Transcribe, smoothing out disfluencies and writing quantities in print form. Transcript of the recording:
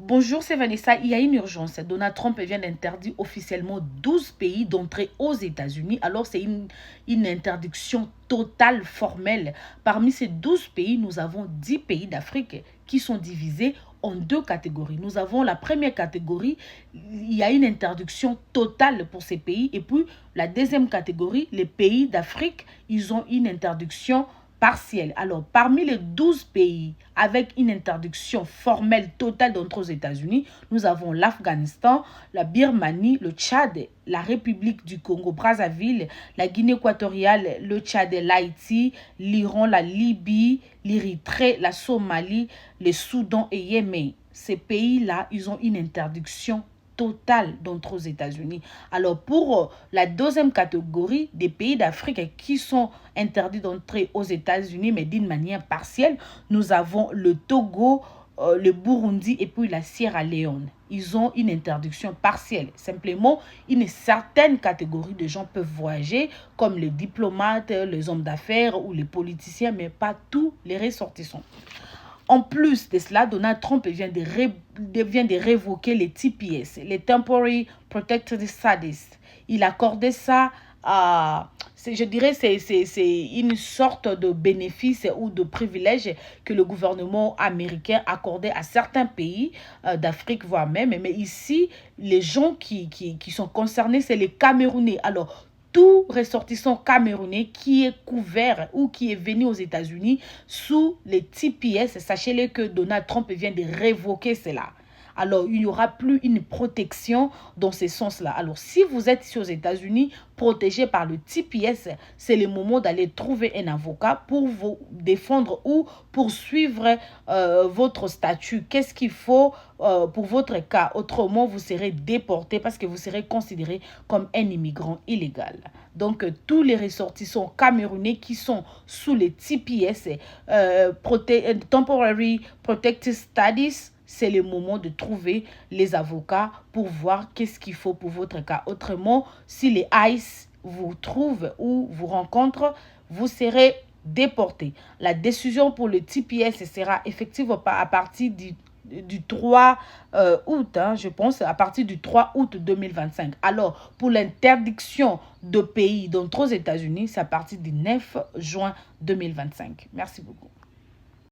Bonjour, c'est Vanessa. Il y a une urgence. Donald Trump vient d'interdire officiellement 12 pays d'entrer aux États-Unis. Alors, c'est une interdiction totale, formelle. Parmi ces 12 pays, nous avons 10 pays d'Afrique qui sont divisés en deux catégories. Nous avons la première catégorie, il y a une interdiction totale pour ces pays. Et puis, la deuxième catégorie, les pays d'Afrique, ils ont une interdiction partielle. Alors, parmi les 12 pays avec une interdiction formelle totale d'entrer aux États-Unis, nous avons l'Afghanistan, la Birmanie, le Tchad, la République du Congo-Brazzaville, la Guinée équatoriale, le Tchad et l'Haïti, l'Iran, la Libye, l'Érythrée, la Somalie, le Soudan et Yémen. Ces pays-là, ils ont une interdiction totale d'entrer aux États-Unis. Alors, pour la deuxième catégorie des pays d'Afrique qui sont interdits d'entrer aux États-Unis, mais d'une manière partielle, nous avons le Togo, le Burundi et puis la Sierra Leone. Ils ont une interdiction partielle. Simplement, une certaine catégorie de gens peuvent voyager, comme les diplomates, les hommes d'affaires ou les politiciens, mais pas tous les ressortissants. En plus de cela, Donald Trump vient de révoquer les TPS, les Temporary Protected Status. Il accordait ça à, je dirais, c'est une sorte de bénéfice ou de privilège que le gouvernement américain accordait à certains pays d'Afrique, voire même. Mais ici, les gens qui sont concernés, c'est les Camerounais. Alors, tout ressortissant camerounais qui est couvert ou qui est venu aux États-Unis sous les TPS, sachez-le que Donald Trump vient de révoquer cela. Alors, il n'y aura plus une protection dans ce sens-là. Alors, si vous êtes ici aux États-Unis, protégé par le TPS, c'est le moment d'aller trouver un avocat pour vous défendre ou poursuivre votre statut. Qu'est-ce qu'il faut pour votre cas? Autrement, vous serez déporté parce que vous serez considéré comme un immigrant illégal. Donc, tous les ressortissants camerounais qui sont sous les TPS, Temporary Protected Status, c'est le moment de trouver les avocats pour voir qu'est-ce qu'il faut pour votre cas. Autrement, si les ICE vous trouvent ou vous rencontrent, vous serez déporté. La décision pour le TPS sera effective à partir du 3 août, je pense, à partir du 3 août 2025. Alors, pour l'interdiction de pays d'entrer aux États-Unis, c'est à partir du 9 juin 2025. Merci beaucoup.